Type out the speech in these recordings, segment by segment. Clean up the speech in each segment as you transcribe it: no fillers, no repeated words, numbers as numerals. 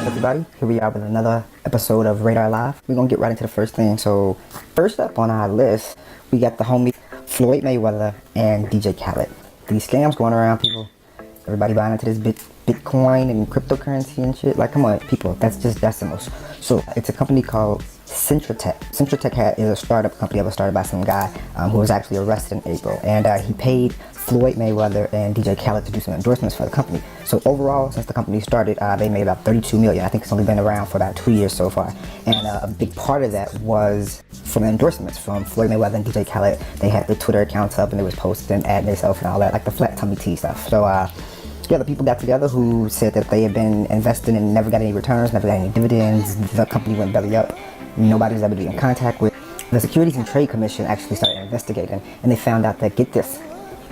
up, everybody? Here we are with another episode of Radar Live. We're gonna get right into the first thing. So, first up on our list, we got the homie Floyd Mayweather and DJ Khaled. These scams going around, people. Everybody buying into this Bitcoin and cryptocurrency and shit. Like, come on, people. That's the most. So, it's a company called Centratech. Centratech is a startup company that was started by some guy who was actually arrested in April, and he paid Floyd Mayweather and DJ Khaled to do some endorsements for the company. So overall, since the company started, they made about $32 million. I think it's only been around for about 2 years so far. And a big part of that was from endorsements from Floyd Mayweather and DJ Khaled. They had their Twitter accounts up and they was posting, adding themselves and all that, like the flat tummy tea stuff. So yeah, the people got together who said that they had been investing and never got any returns, never got any dividends. The company went belly up. Nobody was able to be in contact with. The Securities and Trade Commission actually started investigating, and they found out that, get this,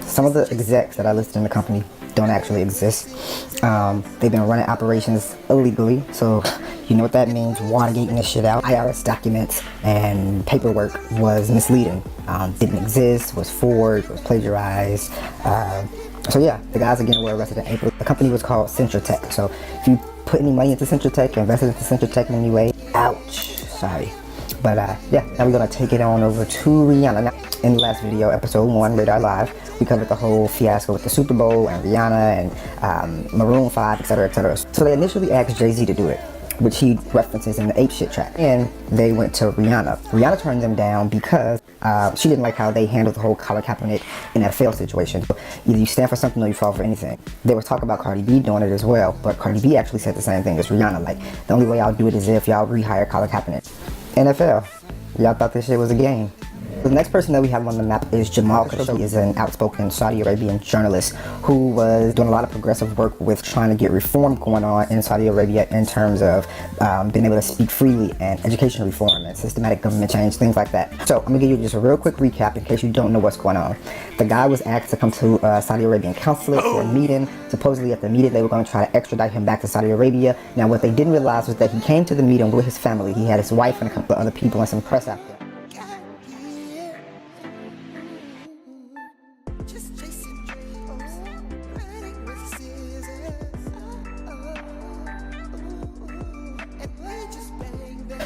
some of the execs that are listed in the company don't actually exist. They've been running operations illegally, so you know what that means, Watergating this shit out. IRS documents and paperwork was misleading, didn't exist, was forged, was plagiarized. So yeah, the guys again were arrested in April. The company was called Centratech, so if you put any money into Centratech, invested into Centratech in any way, ouch, sorry. But yeah, now we're gonna take it on over to Rihanna. Now, in the last video, episode 1, Radar Live, we covered the whole fiasco with the Super Bowl and Rihanna and Maroon 5, etc., etc. So they initially asked Jay-Z to do it, which he references in the Ape Shit track. And they went to Rihanna. Rihanna turned them down because she didn't like how they handled the whole Colin Kaepernick NFL situation. So either you stand for something or you fall for anything. There was talk about Cardi B doing it as well, but Cardi B actually said the same thing as Rihanna. Like, the only way I'll do it is if y'all rehire Colin Kaepernick. NFL, y'all thought this shit was a game. The next person that we have on the map is Jamal Khashoggi. He is an outspoken Saudi Arabian journalist who was doing a lot of progressive work with trying to get reform going on in Saudi Arabia in terms of being able to speak freely and education reform and systematic government change, things like that. So I'm gonna give you just a real quick recap in case you don't know what's going on. The guy was asked to come to Saudi Arabian consulate for a meeting. Supposedly at the meeting they were going to try to extradite him back to Saudi Arabia. Now what they didn't realize was that he came to the meeting with his family. He had his wife and a couple of other people and some press out there.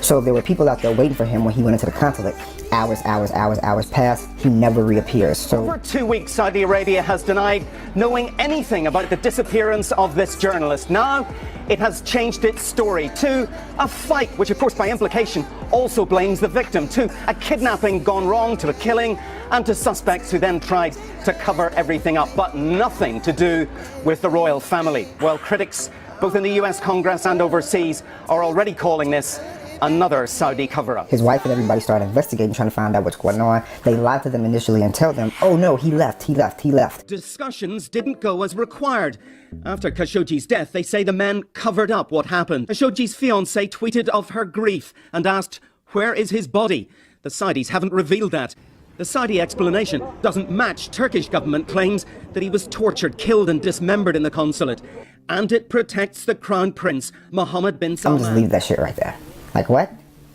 So there were people out there waiting for him when he went into the consulate. Hours passed. He never reappears. So for 2 weeks, Saudi Arabia has denied knowing anything about the disappearance of this journalist. Now, it has changed its story to a fight, which of course by implication also blames the victim, to a kidnapping gone wrong, to a killing, and to suspects who then tried to cover everything up, but nothing to do with the royal family. Well, critics, both in the US Congress and overseas, are already calling this another Saudi cover-up. His wife and everybody started investigating, trying to find out what's going on. They lied to them initially and tell them, oh no, he left. Discussions didn't go as required. After Khashoggi's death, they say the men covered up what happened. Khashoggi's fiancée tweeted of her grief and asked, where is his body? The Saudis haven't revealed that. The Saudi explanation doesn't match Turkish government claims that he was tortured, killed and dismembered in the consulate. And it protects the Crown Prince, Mohammed bin Salman. I'm just leave that shit right there. Like, what?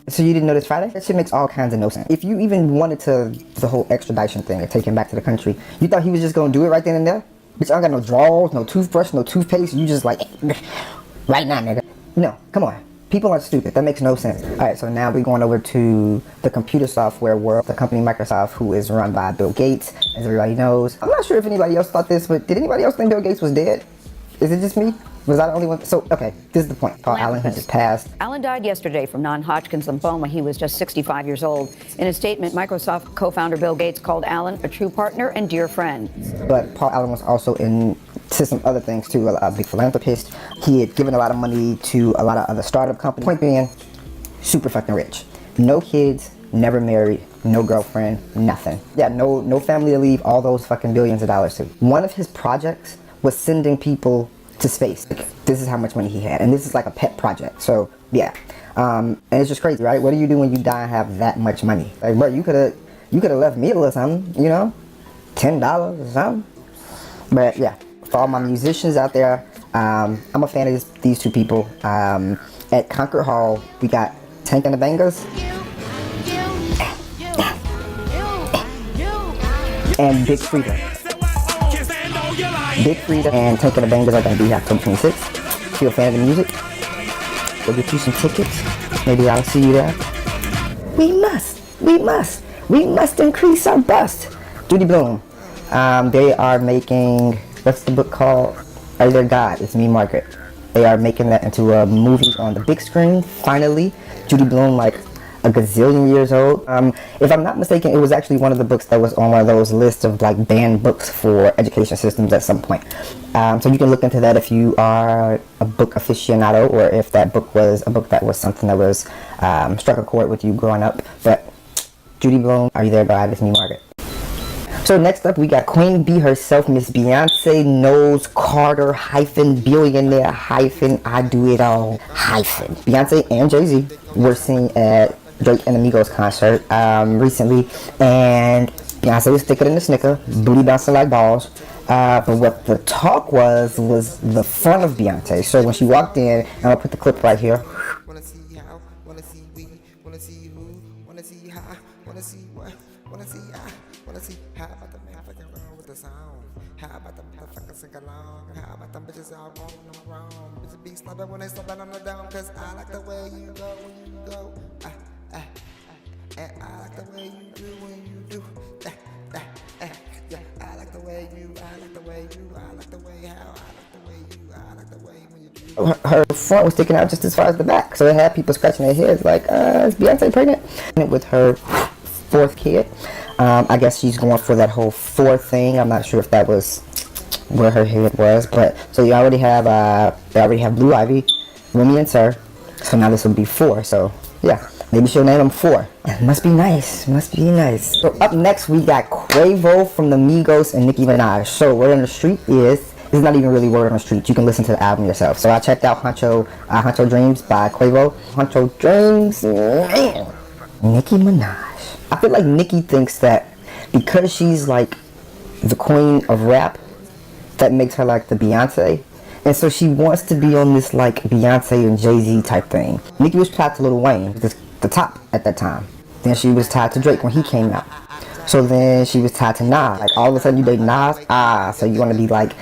So you didn't know this Friday? That shit makes all kinds of no sense. If you even wanted to, the whole extradition thing and take him back to the country, you thought he was just gonna do it right then and there? Bitch, I don't got no drawers, no toothbrush, no toothpaste. You just like, right now, nigga. No, come on. People are stupid. That makes no sense. All right, so now we're going over to the computer software world, the company Microsoft, who is run by Bill Gates, as everybody knows. I'm not sure if anybody else thought this, but did anybody else think Bill Gates was dead? Is it just me? Was I the only one? So, okay, this is the point. Paul Allen, he just passed. Allen died yesterday from non-Hodgkin's lymphoma. He was just 65 years old. In a statement, Microsoft co-founder Bill Gates called Allen a true partner and dear friend. But Paul Allen was also into some other things too, a big philanthropist. He had given a lot of money to a lot of other startup companies. Point being, super fucking rich. No kids, never married, no girlfriend, nothing. Yeah, no family to leave all those fucking billions of dollars to. One of his projects was sending people to space. This is how much money he had, and this is like a pet project. So yeah, and it's just crazy, right? What do you do when you die and have that much money? Like, bro, you could have left me a little something, you know, $10 or something. But yeah, for all my musicians out there, I'm a fan of these two people. At Concord Hall, we got Tank and the Bangers and Big Freedom. Big Freedom and Tank and the Bangers are going to be October 26th. If you're a fan of the music, Go get you some tickets. Maybe I'll see you there. We must increase our bust. Judy Blume. They are making, what's the book called? Are You There, God? It's Me, Margaret. They are making that into a movie on the big screen, finally. Judy Blume, like a gazillion years old. If I'm not mistaken, it was actually one of the books that was on one of those lists of like banned books for education systems at some point. So you can look into that if you are a book aficionado, or if that book was a book that was something that was struck a chord with you growing up. But Judy Blume, Are You There, God? It's Me, Margaret. So next up, we got Queen Bee herself, Miss Beyonce Knowles Carter -billionaire I do it all Beyonce and Jay-Z were seen at Drake and Amigos concert recently, and Beyonce was thicker than a Snicker, booty bouncing like balls. But what the talk was the front of Beyonce. So when she walked in, and I'll put the clip right here. Wanna see how, wanna see we, wanna see who, wanna see how, wanna see what, wanna see wanna see how about the motherfucking wrong with the sound? How about the motherfuckers sing along? How about them bitches all rolling them around? Bitches be slapping when they slapping on the dome, cause I like the way you go when you go. And I like the way you do when you do. Yeah, I like the way you, I like the way you, I like the way how, I like the way you, I like the way when you do. Her front was sticking out just as far as the back, so it had people scratching their heads like, is Beyonce pregnant? With her fourth kid. I guess she's going for that whole 4 thing. I'm not sure if that was where her head was, but so you already have they already have Blue Ivy, Remy and Sir. So now this will be 4. So yeah, maybe she'll name them 4. Must be nice. Must be nice. So up next we got Quavo from the Migos and Nicki Minaj. So Word on the Street is. It's not even really word on the street. You can listen to the album yourself. So I checked out Huncho Dreams by Quavo. Huncho Dreams, man. Nicki Minaj. I feel like Nicki thinks that because she's like the queen of rap, that makes her like the Beyonce. And so she wants to be on this like Beyonce and Jay-Z type thing. Nicki was tied to Lil Wayne, the top at that time. Then she was tied to Drake when he came out. So then she was tied to Nas. Like all of a sudden you date Nas? So you want to be like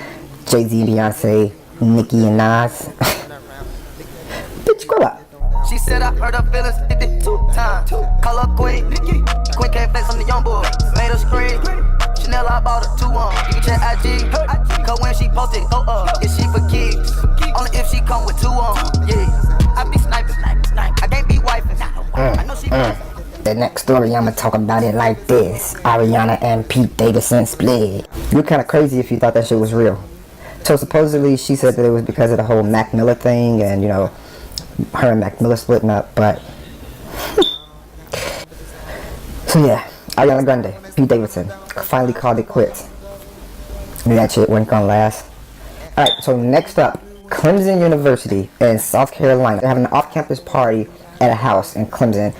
Jay-Z and Beyonce, Nicki and Nas? Bitch, grow up. She said I heard her feelings 52 times. Call her Queen. Queen can't flex on the young boy. Made her scream. Chanel, I bought her 2 on. You can check IG. Cause when she posted, go up. If she for kids. Only if she come with 2 on. Yeah. I be sniping. I can't be wifing. I know she The next story, I'ma talk about it like this. Ariana and Pete Davidson split. You're kind of crazy if you thought that shit was real. So supposedly she said that it was because of the whole Mac Miller thing and, you know, her and Mac Miller splitting up, but so yeah, Ariana Grande, Pete Davidson finally called it quits. Knew that shit wasn't gonna last. Alright, so next up, Clemson University in South Carolina. They're having an off-campus party at a house in Clemson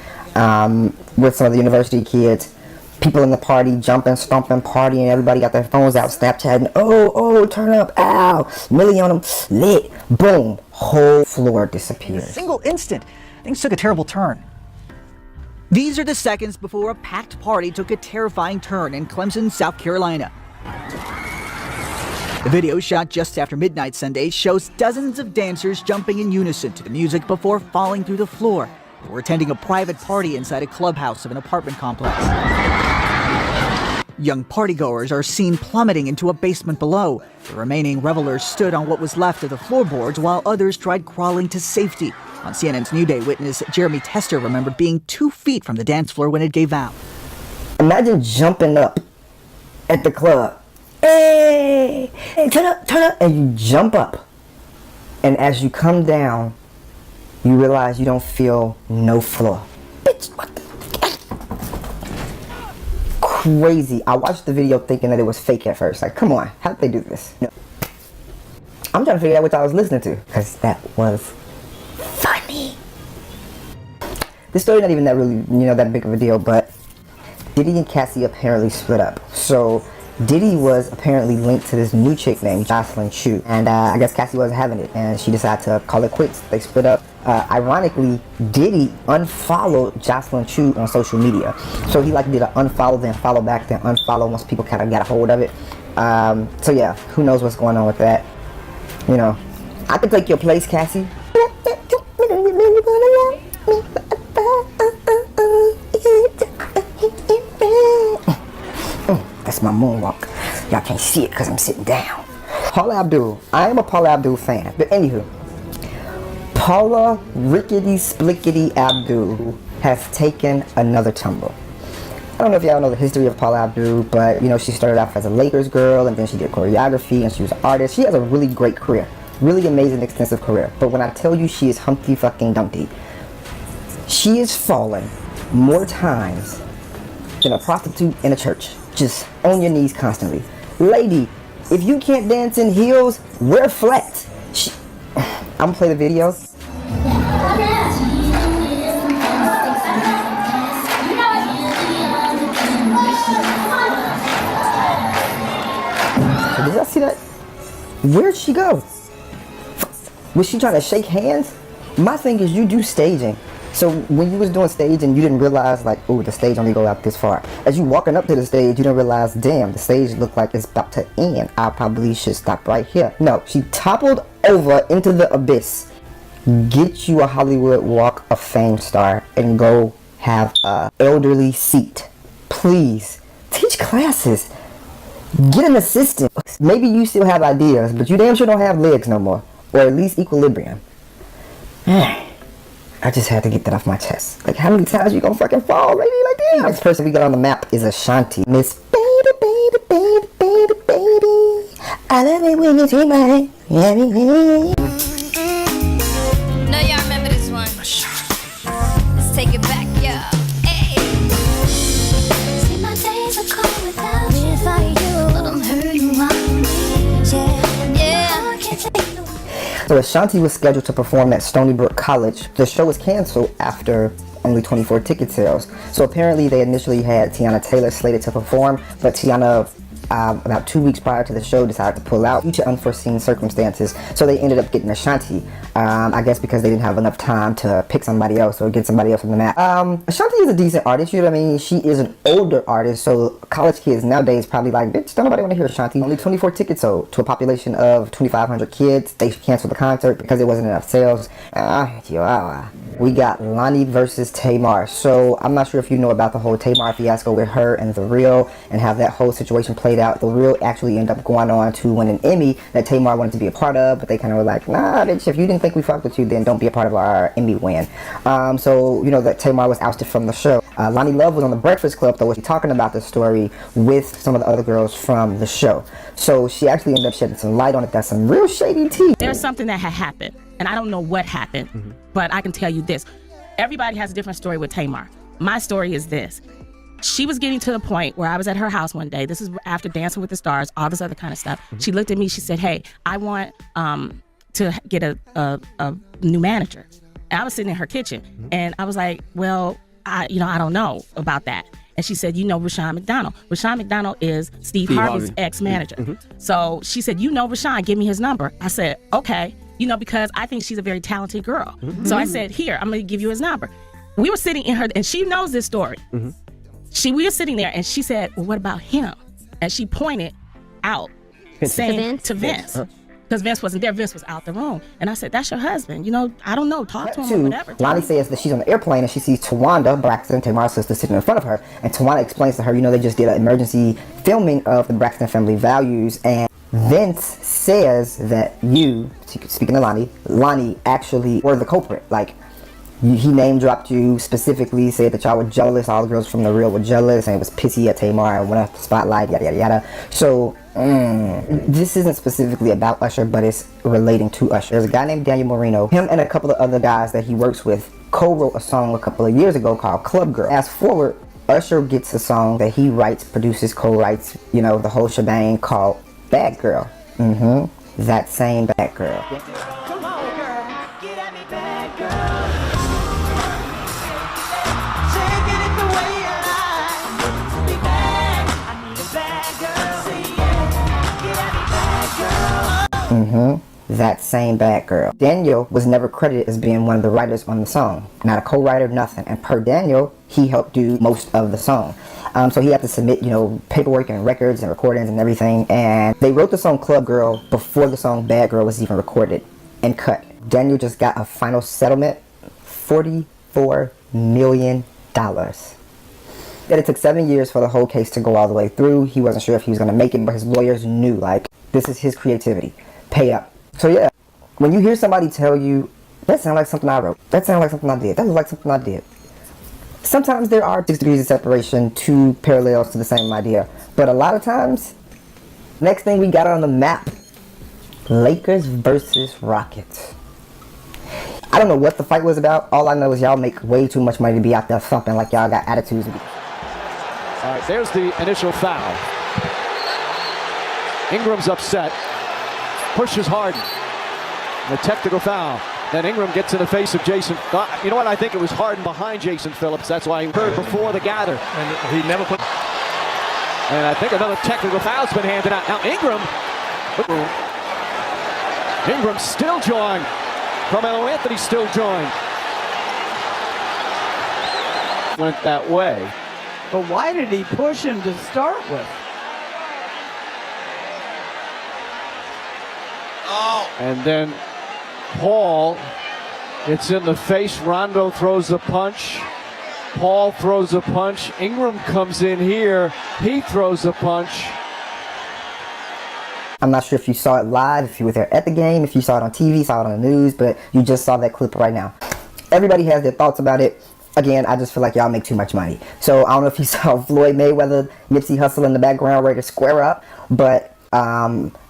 with some of the university kids. People in the party jumping, stomping, partying. Everybody got their phones out, Snapchatting. Oh, turn up, ow. Millie on them, lit. Boom. Whole floor disappears. Single instant, things took a terrible turn. These are the seconds before a packed party took a terrifying turn in Clemson, South Carolina. The video, shot just after midnight Sunday, shows dozens of dancers jumping in unison to the music before falling through the floor. They were attending a private party inside a clubhouse of an apartment complex. Young partygoers are seen plummeting into a basement below. The remaining revelers stood on what was left of the floorboards while others tried crawling to safety. On CNN's New Day, witness Jeremy Tester remembered being 2 feet from the dance floor when it gave out. Imagine jumping up at the club. Hey, turn up, and you jump up. And as you come down, you realize you don't feel no floor. Bitch, what the? Crazy. I watched the video thinking that it was fake at first. Like, come on, how did they do this? No. I'm trying to figure out what I was listening to, because that was funny. This story not even that really, that big of a deal, but Diddy and Cassie apparently split up. So Diddy was apparently linked to this new chick named Jocelyn Chu, and I guess Cassie wasn't having it, and she decided to call it quits. They split up. Ironically, Diddy unfollowed Jocelyn Chu on social media. So he did an unfollow, then follow back, then unfollow once people kind of got a hold of it. So yeah, who knows what's going on with that. I could take your place, Cassie. really wanna That's my moonwalk. Y'all can't see it because I'm sitting down. Paula Abdul. I am a Paula Abdul fan. But anywho, Paula Rickety Splickety Abdul has taken another tumble. I don't know if y'all know the history of Paula Abdul, but you know, she started off as a Lakers girl and then she did choreography and she was an artist. She has a really great career. Really amazing, extensive career. But when I tell you she is Humpty fucking Dumpty, she has fallen more times than a prostitute in a church. Just on your knees constantly. Lady, if you can't dance in heels, wear flats. I'm gonna play the video. So did y'all see that? Where'd she go? Was she trying to shake hands? My thing is, you do staging. So when you was doing staging, you didn't realize like, oh, the stage only go out this far. As you walking up to the stage, you didn't realize, damn, the stage looked like it's about to end. I probably should stop right here. No, she toppled over into the abyss. Get you a Hollywood Walk of Fame star and go have a elderly seat. Please, teach classes. Get an assistant. Maybe you still have ideas, but you damn sure don't have legs no more. Or at least equilibrium. I just had to get that off my chest. Like, how many times you gonna fucking fall, lady? Like, damn. Next person we got on the map is Ashanti. Miss Baby, Baby, Baby, Baby, Baby. I love it when you take my hand. Yeah, yeah. No, y'all remember this one. Let's take it back, y'all. Hey. See, my days are cold without you. Without you, but I'm hurting my knees. Yeah, I can't take no. So Ashanti was scheduled to perform at Stony Brook College. The show was canceled after only 24 ticket sales. So apparently they initially had Tiana Taylor slated to perform, but Tiana, about 2 weeks prior to the show, decided to pull out due to unforeseen circumstances. So they ended up getting Ashanti, I guess because they didn't have enough time to pick somebody else or get somebody else on the map. Ashanti is a decent artist, you know what I mean? She is an older artist, so college kids nowadays probably like, bitch, don't nobody want to hear Ashanti. Only 24 tickets sold to a population of 2,500 kids. They canceled the concert because there wasn't enough sales. We got Lonnie versus Tamar. So I'm not sure if you know about the whole Tamar fiasco with her and The Real and how that whole situation played out. The Real actually ended up going on to win an Emmy that Tamar wanted to be a part of, but they kind of were like, nah, bitch, if you didn't think we fucked with you, then don't be a part of our Emmy win. So, you know, that Tamar was ousted from the show. Lonnie Love was on The Breakfast Club, though, was talking about the story with some of the other girls from the show. So she actually ended up shedding some light on it. That's some real shady tea. There's something that had happened, and I don't know what happened, but I can tell you this. Everybody has a different story with Tamar. My story is this. She was getting to the point where I was at her house one day. This is after Dancing with the Stars, all this other kind of stuff. She looked at me, she said, hey, I want to get a new manager. And I was sitting in her kitchen, and I was like, well, I don't know about that. And she said, you know Rashawn McDonald. Rashawn McDonald is Steve Harvey's ex-manager. So she said, you know Rashawn, give me his number. I said, okay, because I think she's a very talented girl. So I said, here, I'm going to give you his number. We were sitting in her, and she knows this story. We were sitting there, and she said, well, what about him? And she pointed out, saying to Vince. Because Vince wasn't there. Vince was out the room. And I said, that's your husband. I don't know. Talk to him or whatever. Lonnie says that she's on the airplane and she sees Tawanda Braxton, Tamar's sister, sitting in front of her. And Tawanda explains to her, they just did an emergency filming of the Braxton family values. And Vince says that speaking to Lonnie actually were the culprit. Like, he name dropped you, specifically said that y'all were jealous. All the girls from The Real were jealous and it was pissy at Tamar and went off the spotlight, yada, yada, yada. So, this isn't specifically about Usher, but it's relating to Usher. There's a guy named Daniel Marino. Him and a couple of other guys that he works with co-wrote a song a couple of years ago called Club Girl. Fast forward, Usher gets a song that he writes, produces, co-writes, the whole shebang called Bad Girl. That same Bad Girl. Come on, girl, get at me, bad girl. Shake it the way you like. Be bad, I need a bad girl. Say yeah, get at me, bad girl. That same Bad Girl. Daniel was never credited as being one of the writers on the song. Not a co-writer, nothing. And per Daniel, he helped do most of the song. So he had to submit, paperwork and records and recordings and everything. And they wrote the song Club Girl before the song Bad Girl was even recorded and cut. Daniel just got a final settlement $44 million. That it took 7 years for the whole case to go all the way through. He wasn't sure if he was going to make it, but his lawyers knew, like, this is his creativity. Pay up. So yeah, when you hear somebody tell you, that sounds like something I wrote, that sounds like something I did, that looks like something I did. Sometimes there are 6 degrees of separation, 2 parallels to the same idea. But a lot of times, next thing we got on the map, Lakers versus Rockets. I don't know what the fight was about. All I know is y'all make way too much money to be out there thumping like y'all got attitudes. All right, there's the initial foul. Ingram's upset. Pushes Harden. The technical foul. Then Ingram gets in the face of Jason. You know what? I think it was Harden behind Jason Phillips. That's why he heard before the gather. And he never put... And I think another technical foul's been handed out. Now Ingram still drawing. Carmelo Anthony still drawing. Went that way. But why did he push him to start with? And then Paul, it's in the face. Rondo throws a punch. Paul throws a punch. Ingram comes in here. He throws a punch. I'm not sure if you saw it live, if you were there at the game, if you saw it on TV, saw it on the news, but you just saw that clip right now. Everybody has their thoughts about it. Again, I just feel like y'all make too much money. So I don't know if you saw Floyd Mayweather, Nipsey Hussle in the background ready to square up, but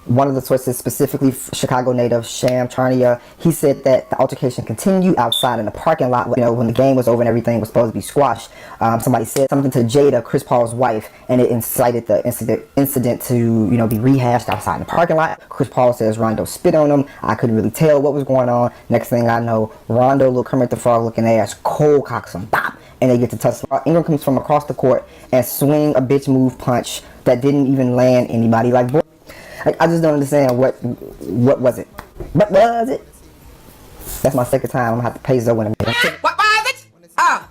one of the sources, specifically Chicago native Sham Charania, he said that the altercation continued outside in the parking lot. You know, when the game was over and everything was supposed to be squashed, somebody said something to Jada, Chris Paul's wife, and it incited the incident to, you know, be rehashed outside in the parking lot. Chris Paul says Rondo spit on him. I couldn't really tell what was going on. Next thing I know, Rondo, little Kermit the Frog looking ass, cold cocks him, bop, and they get to touch. Ingram comes from across the court and swing a bitch move punch that didn't even land anybody. Like, boy, I just don't understand what was it? What was it? That's my second time. I'm gonna have to pay Zoe in a minute. What was it? Oh.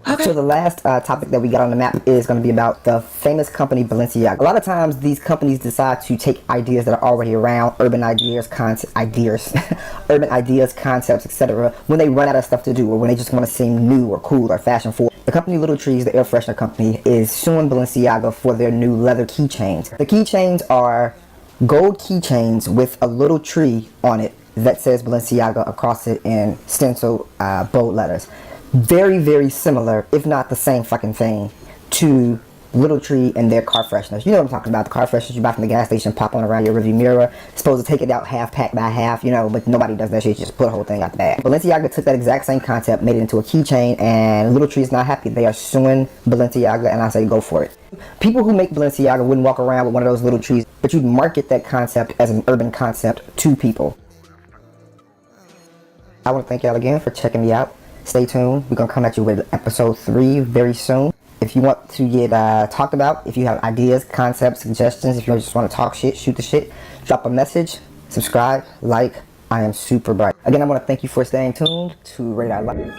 Okay. So the last topic that we got on the map is going to be about the famous company Balenciaga. A lot of times these companies decide to take ideas that are already around, urban ideas, urban ideas, concepts, etc. when they run out of stuff to do or when they just want to seem new or cool or fashion forward. The company Little Trees, the air freshener company, is suing Balenciaga for their new leather keychains. The keychains are gold keychains with a little tree on it that says Balenciaga across it in stencil bold letters. Very, very similar, if not the same fucking thing, to Little Tree and their car fresheners. You know what I'm talking about, the car fresheners you buy from the gas station, pop on around your rearview mirror. Supposed to take it out half pack by half, you know, but nobody does that shit, you just put the whole thing out the bag. Balenciaga took that exact same concept, made it into a keychain, and Little Tree is not happy. They are suing Balenciaga, and I say go for it. People who make Balenciaga wouldn't walk around with one of those little trees, but you'd market that concept as an urban concept to people. I want to thank y'all again for checking me out. Stay tuned. We're going to come at you with episode 3 very soon. If you want to get talked about, if you have ideas, concepts, suggestions, if you just want to talk shit, shoot the shit, drop a message, subscribe, like. I am super bright. Again, I want to thank you for staying tuned to RADARLive.